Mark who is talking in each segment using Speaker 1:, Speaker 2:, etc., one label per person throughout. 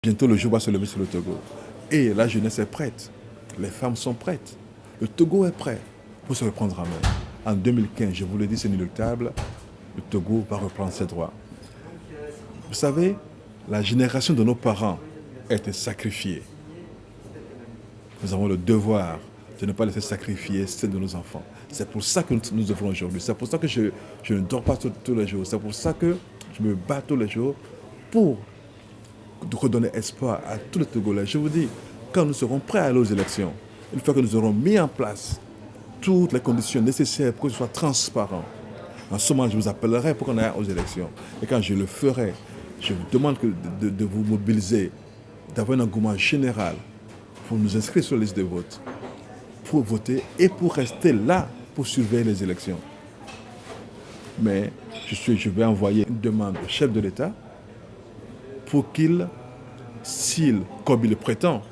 Speaker 1: Bientôt le jour va se lever sur le Togo. Et la jeunesse est prête. Les femmes sont prêtes. Le Togo est prêt pour se reprendre en main. En 2015, je vous le dis, c'est inéluctable, le Togo va reprendre ses droits. Vous savez, la génération de nos parents a été sacrifiée. Nous avons le devoir de ne pas laisser sacrifier celle de nos enfants. C'est pour ça que nous œuvrons aujourd'hui. C'est pour ça que je ne dors pas tous les jours. C'est pour ça que je me bats tous les jours pour redonner espoir à tous les Togolais. Je vous dis, quand nous serons prêts à aller aux élections, une fois que nous aurons mis en place toutes les conditions nécessaires pour que ce soit transparent, en ce moment, je vous appellerai pour qu'on aille aux élections. Et quand je le ferai, je vous demande de vous mobiliser, d'avoir un engouement général pour nous inscrire sur la liste de vote, pour voter et pour rester là pour surveiller les élections. Mais je vais envoyer une demande au chef de l'État pour qu'il, comme il le prétend,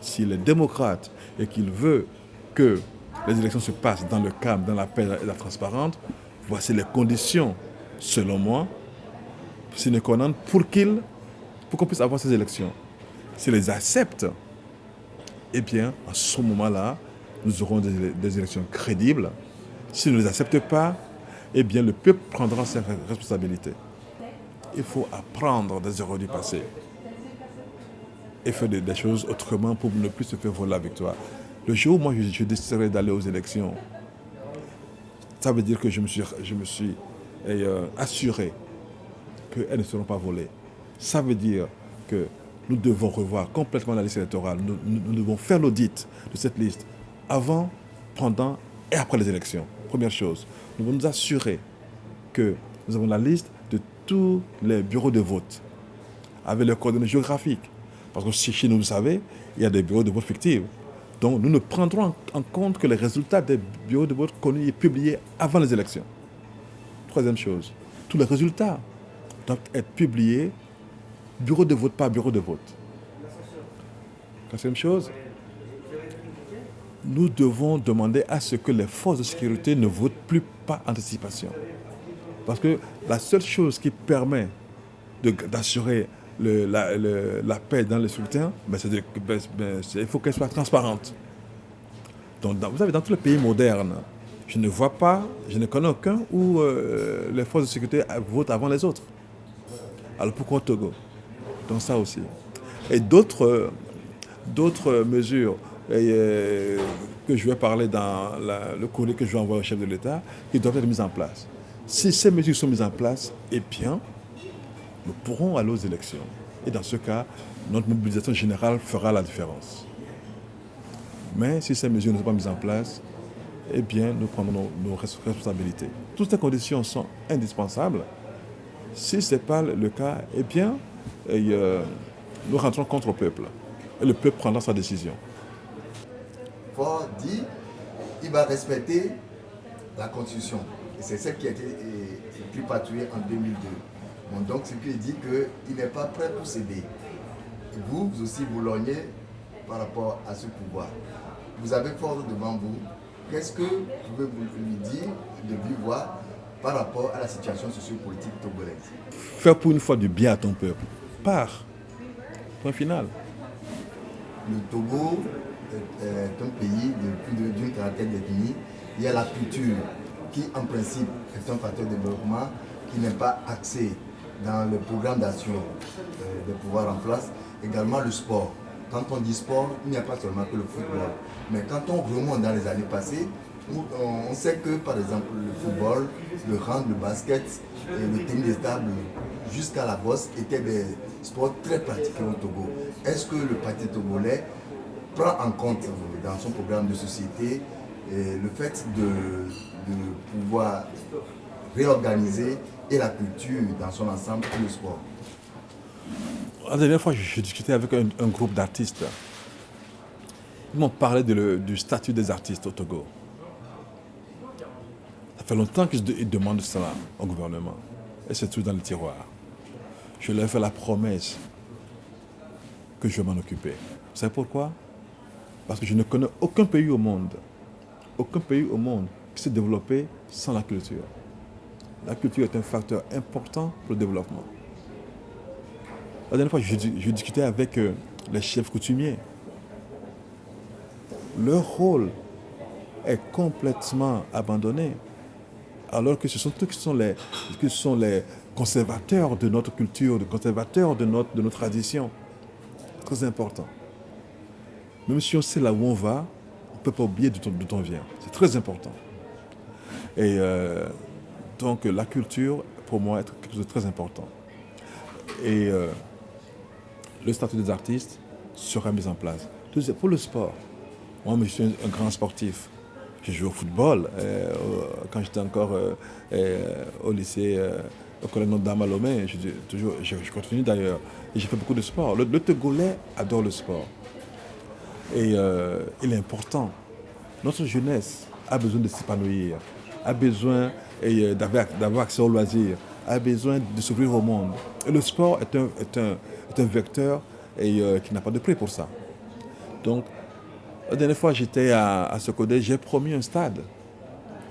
Speaker 1: s'il est démocrate et qu'il veut que les élections se passent dans le calme, dans la paix et la transparence, voici les conditions, selon moi, sine qua non, pour qu'on puisse avoir ces élections. S'il les accepte, eh bien, à ce moment-là, nous aurons des élections crédibles. S'il ne les accepte pas, eh bien, le peuple prendra ses responsabilités. Il faut apprendre des erreurs du passé et faire des choses autrement pour ne plus se faire voler la victoire. Le jour où moi je déciderai d'aller aux élections, ça veut dire que je me suis assuré qu'elles ne seront pas volées. Ça veut dire que nous devons revoir complètement la liste électorale. Nous devons faire l'audit de cette liste avant, pendant et après les élections. Première chose, nous devons nous assurer que nous avons la liste de tous les bureaux de vote avec leurs coordonnées géographiques. Parce que chez nous, vous savez, il y a des bureaux de vote fictifs. Donc nous ne prendrons en compte que les résultats des bureaux de vote connus et publiés avant les élections. Troisième chose, tous les résultats doivent être publiés bureau de vote par bureau de vote. Quatrième chose, nous devons demander à ce que les forces de sécurité ne votent plus par anticipation. Parce que la seule chose qui permet d'assurer la paix dans le scrutin, il faut qu'elle soit transparente. Donc, vous savez, dans tous les pays modernes, je ne connais aucun où les forces de sécurité votent avant les autres. Alors pourquoi au Togo? Donc ça aussi. Et d'autres mesures que je vais parler dans le courrier que je vais envoyer au chef de l'État, qui doivent être mises en place. Si ces mesures sont mises en place, eh bien, nous pourrons aller aux élections. Et dans ce cas, notre mobilisation générale fera la différence. Mais si ces mesures ne sont pas mises en place, eh bien, nous prendrons nos responsabilités. Toutes ces conditions sont indispensables. Si ce n'est pas le cas, eh bien, nous rentrons contre le peuple. Et le peuple prendra sa décision.
Speaker 2: Ford dit qu'il va respecter la Constitution. Et c'est ce qui a été écrit patrouillé en 2002. Bon, donc, ce qui dit qu'il n'est pas prêt pour céder. Et vous aussi, vous lorgnez par rapport à ce pouvoir. Vous avez Ford devant vous. Qu'est-ce que vous pouvez lui dire de vive voix par rapport à la situation sociopolitique togolaise?
Speaker 1: Faire pour une fois du bien à ton peuple. Pars. Point final.
Speaker 2: Le Togo est un pays de plus d'une trentaine d'ethnies. Il y a la culture qui, en principe, est un facteur de développement qui n'est pas axé dans le programme d'action des pouvoirs en place. Également le sport. Quand on dit sport, il n'y a pas seulement que le football. Mais quand on remonte dans les années passées, on sait que, par exemple, le football, le hand, le basket, et le tennis de table, jusqu'à la bosse, étaient des sports très pratiqués au Togo. Est-ce que le Parti togolais prend en compte dans son programme de société le fait de pouvoir réorganiser et la culture dans son ensemble et le sport?
Speaker 1: La dernière fois, je discutais avec un groupe d'artistes. Ils m'ont parlé du statut des artistes au Togo. Ça fait longtemps qu'ils demandent cela au gouvernement. Et c'est tout dans le tiroir. Je leur ai fait la promesse que je vais m'en occuper. Vous savez pourquoi? Parce que je ne connais aucun pays au monde qui s'est développé sans la culture. La culture est un facteur important pour le développement. La dernière fois, je discutais avec les chefs coutumiers. Leur rôle est complètement abandonné, alors que ce sont eux qui sont les conservateurs de notre culture, les conservateurs de nos traditions. Très important. Même si on sait là où on va, on ne peut pas oublier d'où on vient. C'est très important. Et donc la culture, pour moi, est quelque chose de très important. Et le statut des artistes sera mis en place. Pour le sport, moi, je suis un grand sportif. J'ai joué au football quand j'étais encore au lycée, au collège Notre-Dame à Lomé. Je continue d'ailleurs. Et j'ai fait beaucoup de sport. Le Togolais adore le sport. Et il est important. Notre jeunesse a besoin de s'épanouir, a besoin d'avoir accès aux loisirs, a besoin de s'ouvrir au monde. Et le sport est un vecteur qui n'a pas de prix pour ça. Donc, la dernière fois j'étais à Sokodé, j'ai promis un stade.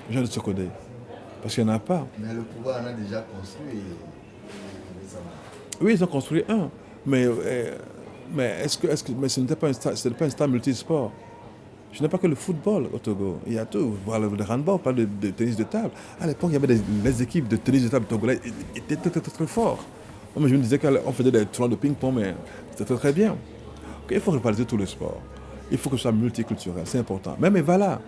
Speaker 1: Jean de Sokodé. Parce qu'il n'y en a pas.
Speaker 2: Mais le pouvoir en a déjà construit récemment.
Speaker 1: Oui, ils ont construit un. Mais mais ce n'était pas un stade multisport. Je n'ai pas que le football au Togo. Il y a tout. Voilà, le handball, on parle de tennis de table. À l'époque, il y avait les équipes de tennis de table togolais étaient très forts. Moi, je me disais qu'on faisait des tournois de ping-pong, mais c'était très bien. Okay, il faut rivaliser tous les sports. Il faut que ce soit multiculturel, c'est important. Même Evala.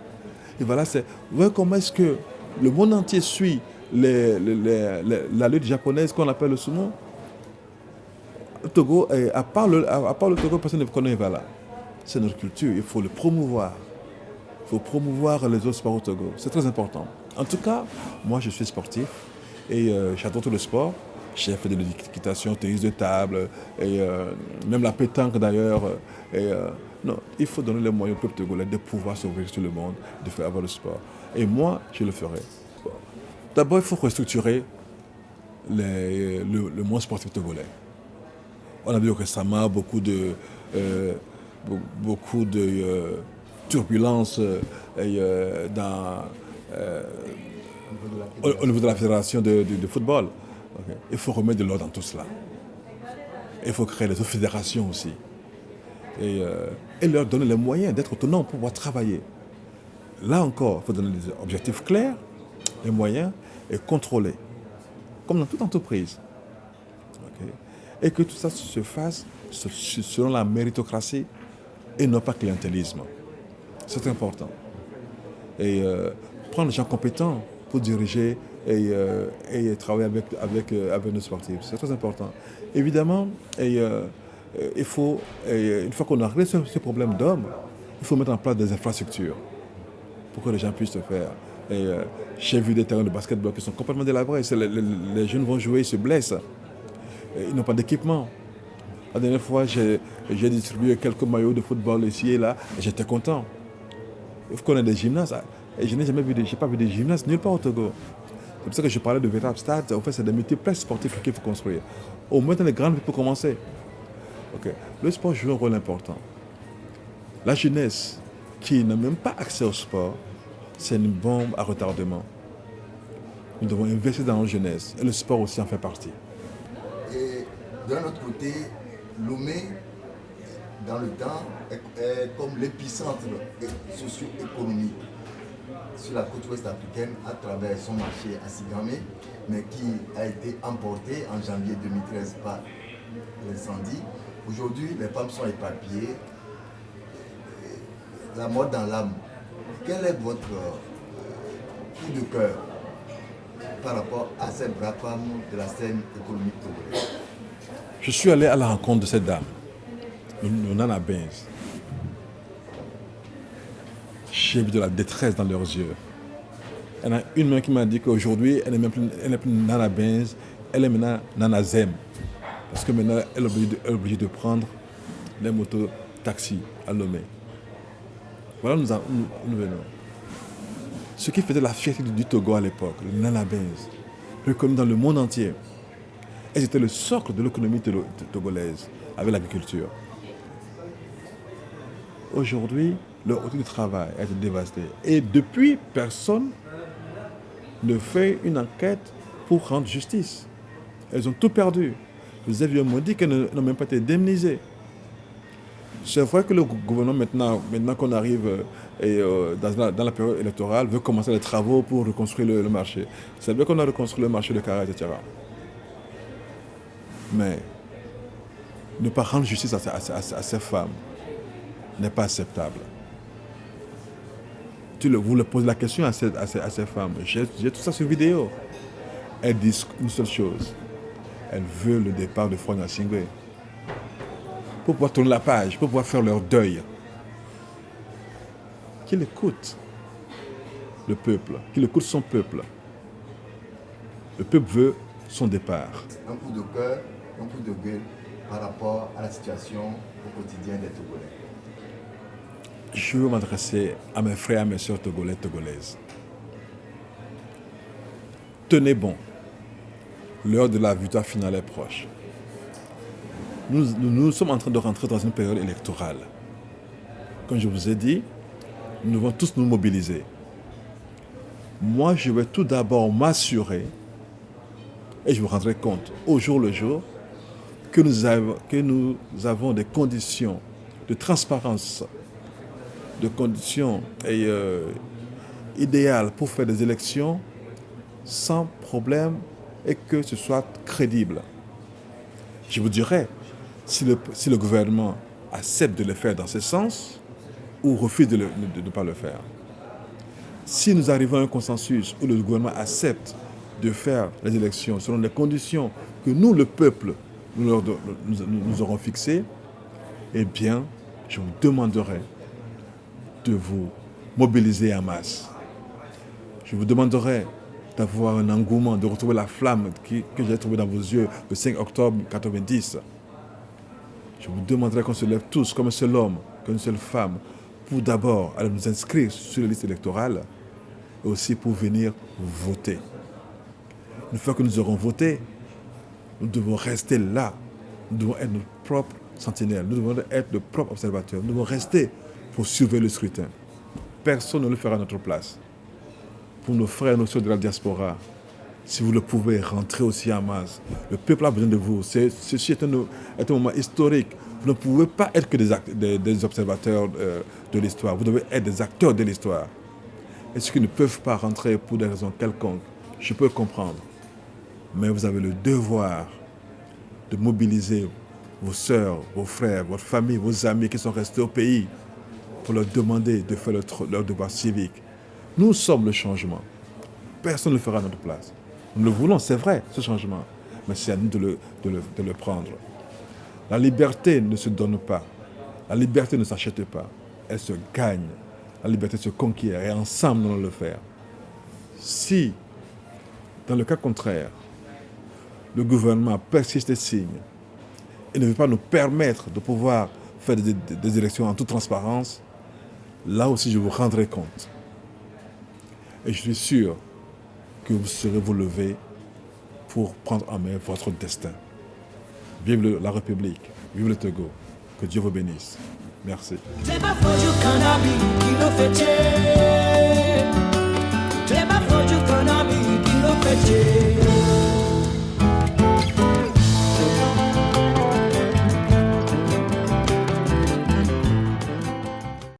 Speaker 1: Evala, c'est... Vous voyez comment est-ce que le monde entier suit la lutte japonaise qu'on appelle le sumo. Le Togo, à part le Togo, personne ne connaît Evala. C'est notre culture, il faut le promouvoir. Il faut promouvoir les autres sports au Togo. C'est très important. En tout cas, moi je suis sportif et j'adore tout le sport. J'ai fait de l'équitation, tennis de table, et même la pétanque d'ailleurs. Non, il faut donner les moyens au peuple togolais de pouvoir s'ouvrir sur le monde, de faire avoir le sport. Et moi, je le ferai. D'abord, il faut restructurer le monde sportif togolais. On a vu récemment beaucoup de turbulences au niveau de la fédération de football. Okay. Il faut remettre de l'ordre dans tout cela. Il faut créer les autres fédérations aussi. Et leur donner les moyens d'être autonomes pour pouvoir travailler. Là encore, il faut donner des objectifs clairs, les moyens, et contrôler. Comme dans toute entreprise. Okay. Et que tout ça se fasse selon la méritocratie et non pas clientélisme. C'est important. Et prendre des gens compétents pour diriger et travailler avec nos sportifs. C'est très important. Évidemment, il faut, une fois qu'on a réglé ce problème d'hommes, il faut mettre en place des infrastructures pour que les gens puissent le faire. J'ai vu des terrains de basketball qui sont complètement délabrés. Les jeunes vont jouer, ils se blessent. Ils n'ont pas d'équipement. La dernière fois, j'ai distribué quelques maillots de football ici et là, et j'étais content. Il faut qu'on ait des gymnases. Et je n'ai jamais vu, pas vu des gymnases nulle part au Togo. C'est pour ça que je parlais de véritables stades. En fait, c'est des multiplexes sportifs qu'il faut construire. Au moins dans les grandes villes pour commencer. Okay. Le sport joue un rôle important. La jeunesse qui n'a même pas accès au sport, c'est une bombe à retardement. Nous devons investir dans la jeunesse. Et le sport aussi en fait partie.
Speaker 2: Et d'un autre côté, Lomé, dans le temps, est comme l'épicentre socio-économique sur la côte ouest africaine à travers son marché à Sigamé, mais qui a été emporté en janvier 2013 par l'incendie. Aujourd'hui, les femmes sont éparpillées, la mort dans l'âme. Quel est votre coup de cœur par rapport à ces braves femmes de la scène économique togolaise?
Speaker 1: Je suis allé à la rencontre de cette dame, Nana Benz. J'ai vu de la détresse dans leurs yeux. Il y en a une main qui m'a dit qu'aujourd'hui, elle n'est plus Nana Benz, elle est maintenant Nana Zem. Parce que maintenant, elle est obligée de prendre les motos taxis à Lomé. Voilà où nous venons. Ce qui faisait la fierté du Togo à l'époque, le Nana Benz, reconnu dans le monde entier. Elles étaient le socle de l'économie togolaise avec l'agriculture. Aujourd'hui, leur outil de travail a été dévasté. Et depuis, personne ne fait une enquête pour rendre justice. Elles ont tout perdu. les avions m'ont dit qu'elles n'ont même pas été indemnisées. C'est vrai que le gouvernement, maintenant qu'on arrive dans la période électorale, veut commencer les travaux pour reconstruire le marché. C'est vrai qu'on a reconstruit le marché de Carré, etc. Mais ne pas rendre justice à ces femmes n'est pas acceptable. Vous leur posez la question à ces femmes. J'ai tout ça sur vidéo. Elles disent une seule chose. Elles veulent le départ de Faure Gnassingbé. Pour pouvoir tourner la page, pour pouvoir faire leur deuil. Qu'il écoute le peuple, qu'il écoute son peuple. Le peuple veut son départ.
Speaker 2: Un coup de cœur, un coup de gueule par rapport à la situation au quotidien des Togolais.
Speaker 1: Je veux m'adresser à mes frères et à mes sœurs togolais, togolaises. Tenez bon. L'heure de la victoire finale est proche. Nous sommes en train de rentrer dans une période électorale. Comme je vous ai dit, nous devons tous nous mobiliser. Moi, je vais tout d'abord m'assurer, et je me rendrai compte au jour le jour, que nous avons des conditions de transparence, de conditions idéales pour faire des élections sans problème et que ce soit crédible. Je vous dirai, si le gouvernement accepte de le faire dans ce sens ou refuse de ne pas le faire. Si nous arrivons à un consensus où le gouvernement accepte de faire les élections selon les conditions que nous, le peuple, nous aurons fixées, eh bien, je vous demanderai de vous mobiliser en masse. Je vous demanderai d'avoir un engouement, de retrouver la flamme que j'ai trouvée dans vos yeux le 5 octobre 1990. Je vous demanderai qu'on se lève tous comme un seul homme, comme une seule femme, pour d'abord aller nous inscrire sur les listes électorales et aussi pour venir voter. Une fois que nous aurons voté, nous devons rester là. Nous devons être nos propres sentinelles. Nous devons être nos propres observateurs. Nous devons rester pour surveiller le scrutin. Personne ne le fera à notre place. Pour nos frères et nos sœurs de la diaspora, si vous le pouvez, rentrez aussi en masse. Le peuple a besoin de vous. Ceci est un moment historique. Vous ne pouvez pas être que des observateurs de l'histoire. Vous devez être des acteurs de l'histoire. Et ceux qui ne peuvent pas rentrer pour des raisons quelconques, je peux comprendre. Mais vous avez le devoir de mobiliser vos sœurs, vos frères, votre famille, vos amis qui sont restés au pays pour leur demander de faire leur devoir civique. Nous sommes le changement. Personne ne le fera à notre place. Nous le voulons, c'est vrai, ce changement. Mais c'est à nous de le prendre. La liberté ne se donne pas. La liberté ne s'achète pas. Elle se gagne. La liberté se conquiert et ensemble nous allons le faire. Si, dans le cas contraire, le gouvernement persiste et signe et ne veut pas nous permettre de pouvoir faire des élections en toute transparence, là aussi je vous rendrai compte. Et je suis sûr que vous serez vous lever pour prendre en main votre destin. Vive la République, vive le Togo, que Dieu vous bénisse. Merci.
Speaker 3: Tema foju kana mi kilo feche.